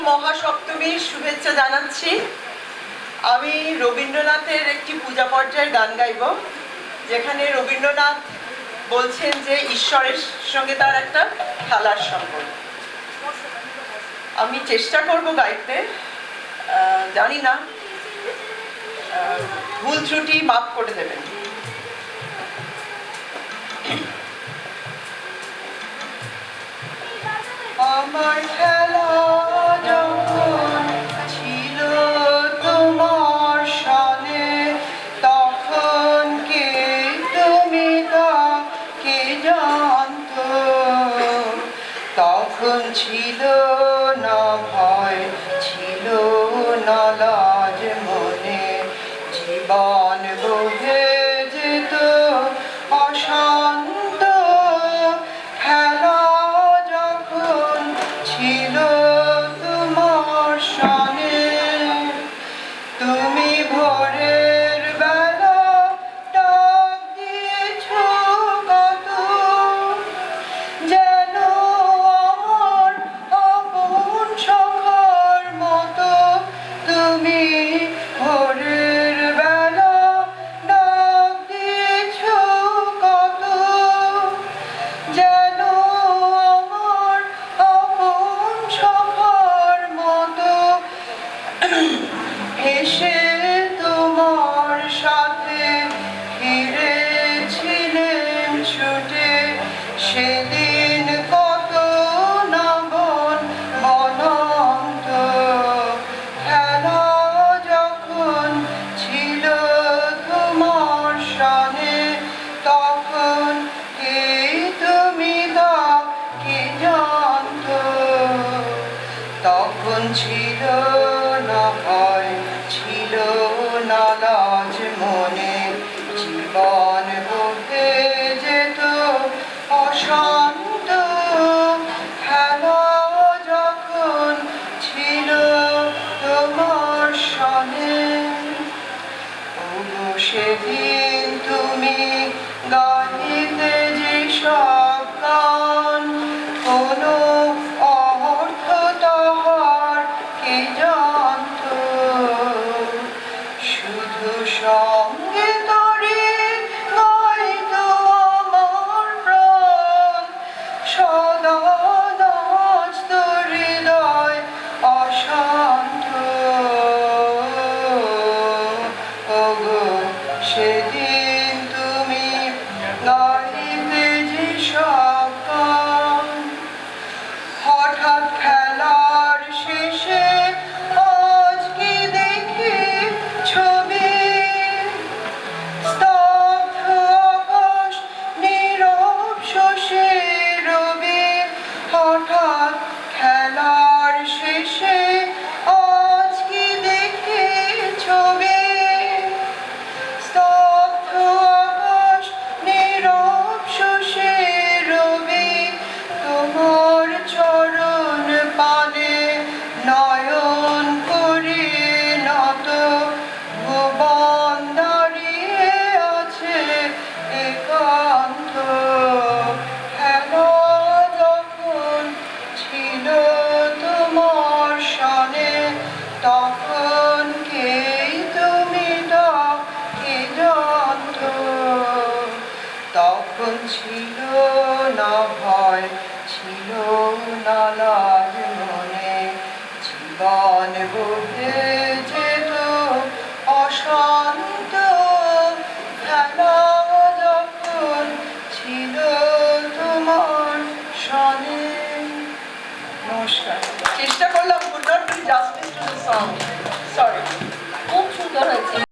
মহাসপ্তমীর শুভেচ্ছা জানাচ্ছি। আমি রবীন্দ্রনাথের একটি পূজা পর্যায়ের গান গাইব, যেখানে রবীন্দ্রনাথ বলছেন যে ঈশ্বরের সঙ্গে তার একটা খেলার সম্পর্ক। আমি চেষ্টা করব গাইতে, জানি না, ভুল ত্রুটি মাফ করে দেবেন। আমার খেলা যখন ছিল তোমার সামনে, তখন কে তুমি কে জানতো? তখন ছিল না ভয়, ছিল না লাজ মনে, জীবন বহে যেত অশান্ত। খেলা যখন ছিল তোমার সামনে, তুমি ভোরের বেলা ডাক দিয়েছ কত, যেন আমার আপন সখার মতো। তুমি ভোরের বেলা ডাক দিয়েছ কত, যেন আমার আপন সখার মতো। এসে তোমার সাথে ফিরেছিলেন ছুটে, সেদিন কত না বনন্ত। খেলা যখন ছিল তোমার সামনে, তখন কে তুমি কে জানতো? তখন ছিল না ভয়, ছিল না লাজ মনে, জীবন বহে যেত অশান্ত। খেলা যখন ছিল তোমার সামনে, সেদিন তুমি গাইতে যে সব গান, কোনো অর্থ তাহার কে জানতো? শুধু সঙ্গে তরে গাইতো আমার প্রাণ, সদা নাচতো হৃদয় অশান্ত। ওগো সেদিন তুমি গাইতে যে সব গান, হঠাৎ খেলার শেষে আজ কি দেখি ছবি, স্তব্ধ আকাশ, নীরব শশী রবি। হঠাৎ খেলার শেষে আজ কি দেখি ছবি, স্তব্ধ আকাশ, নীরব শশী রবি। তোমার চরণ পানে নয়ন করি নত, ভুবন দাঁড়িয়ে আছে একান্ত। খেলা যখন ছিল তোমার সামনে, তখন কে তুমি কে জানতো? তখন ছিল না ভয়, ছিল না লাজ মনে, জীবন বহে যেত অশান্ত। খেলা যখন ছিল তোমার সামনে। নমস্কার। চেষ্টা করলাম, could not do justice to the song.